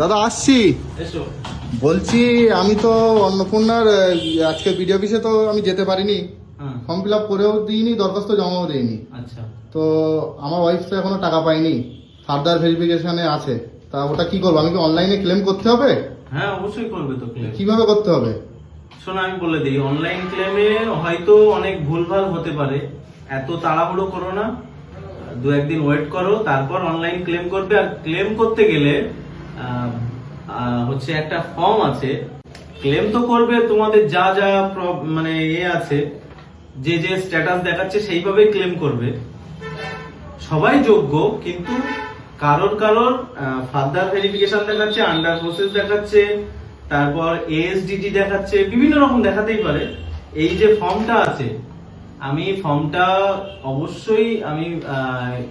দাদা আসছি। বলছি আমি তো অন্নপূর্ণার আজকে বিডিও অফিসে তো আমি যেতে পারিনি, ফর্ম ফিল আপ করেও দিইনি, দরখাস্ত জমাও দিইনি। আচ্ছা, তো আমার ওয়াইফ তো এখনো টাকা পাইনি, ফার্দার ভেরিফিকেশনে আছে। তা ওটা কি করবো? আমি কি অনলাইনে ক্লেম করতে হবে? হ্যাঁ অবশ্যই করবে তো ক্লেম। কিভাবে করতে হবে? শোনো আমি বলে দিই, অনলাইন ক্লেমে হয়তো অনেক ভুলভাল হতে পারে, এত তাড়াহুড়ো করো না, দু একদিন ওয়েট করো, তারপর অনলাইন ক্লেম করবে। আর ক্লেম করতে গেলে হচ্ছে একটা ফর্ম আছে, ক্লেম তো করবে তোমাদের যা যা মানে আছে, যে যে স্ট্যাটাস দেখাচ্ছে সেইভাবেই ক্লেম করবে। সবাই যোগ্য, কিন্তু কারোর কারোর ফার্দার ভেরিফিকেশন দেখাচ্ছে, আন্ডার প্রসেস দেখাচ্ছে, তারপর এএসডিটি দেখাচ্ছে, বিভিন্ন রকম দেখাতেই পারে। এই যে ফর্মটা আছে, আমি ফর্মটা অবশ্যই আমি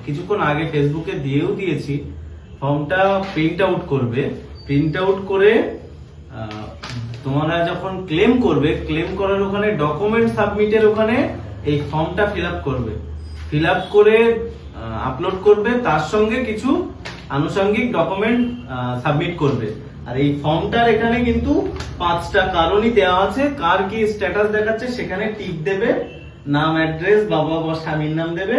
কিছুক্ষণ আগে ফেসবুকে দিয়েও দিয়েছি। ফর্মটা প্রিন্ট আউট করবে, প্রিন্ট আউট করে তোমরা যখন ক্লেম করবে, ক্লেম করার ওখানে ডকুমেন্ট সাবমিটের ওখানে এই ফর্মটা ফিল আপ করবে, ফিল আপ করে আপলোড করবে, তার সঙ্গে কিছু আনুষঙ্গিক ডকুমেন্ট সাবমিট করবে। আর এই ফর্মটার এখানে কিন্তু 5টা কারণই দেওয়া আছে, কার কি স্ট্যাটাস দেখাচ্ছে সেখানে টিক দেবে, নাম, অ্যাড্রেস, বাবা বা স্বামীর নাম দেবে।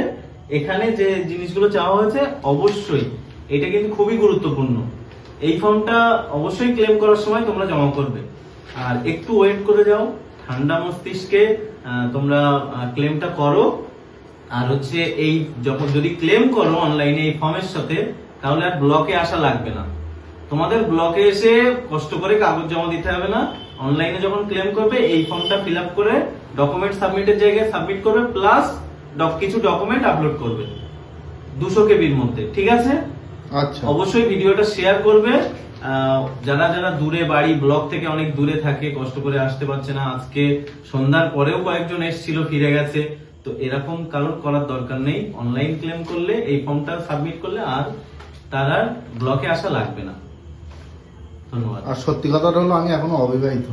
এখানে যে জিনিসগুলো চাওয়া হয়েছে অবশ্যই এটা কিন্তু খুবই গুরুত্বপূর্ণ। এই ফর্মটা অবশ্যই ক্লেম করার সময় তোমরা জমা করবে। আর একটু ওয়েট করে যাও, ঠান্ডা মস্তিষ্কে তোমরা ক্লেমটা করো। আর হচ্ছে এই যখন যদি ক্লেম করো অনলাইনে এই ফর্মের সাথে, তাহলে আর ব্লকে আসা লাগবে না। তোমাদের ব্লকে এসে কষ্ট করে কাগজ জমা দিতে হবে না। অনলাইনে যখন ক্লেম করবে এই ফর্মটা ফিল আপ করে ডকুমেন্ট সাবমিটের জায়গায় সাবমিট করবে, প্লাস কিছু ডকুমেন্ট আপলোড করবে 200 কেবির মধ্যে। ঠিক আছে? আচ্ছা, অবশ্যই ভিডিওটা শেয়ার করবে। যারা যারা দূরে বাড়ি, ব্লক থেকে অনেক দূরে থাকে, কষ্ট করে আসতে পারছে না, আজকে সন্ধ্যার পরেও কয়েকজন এসেছিল, ফিরে গেছে, তো এরকম কারোর করার দরকার নেই। অনলাইন ক্লেম করলে এই ফর্মটা সাবমিট করলে আর তার আর ব্লকে আসা লাগবে না। ধন্যবাদ। আর সত্যি কথাটা হলো আমি এখনো অবিবাহিত।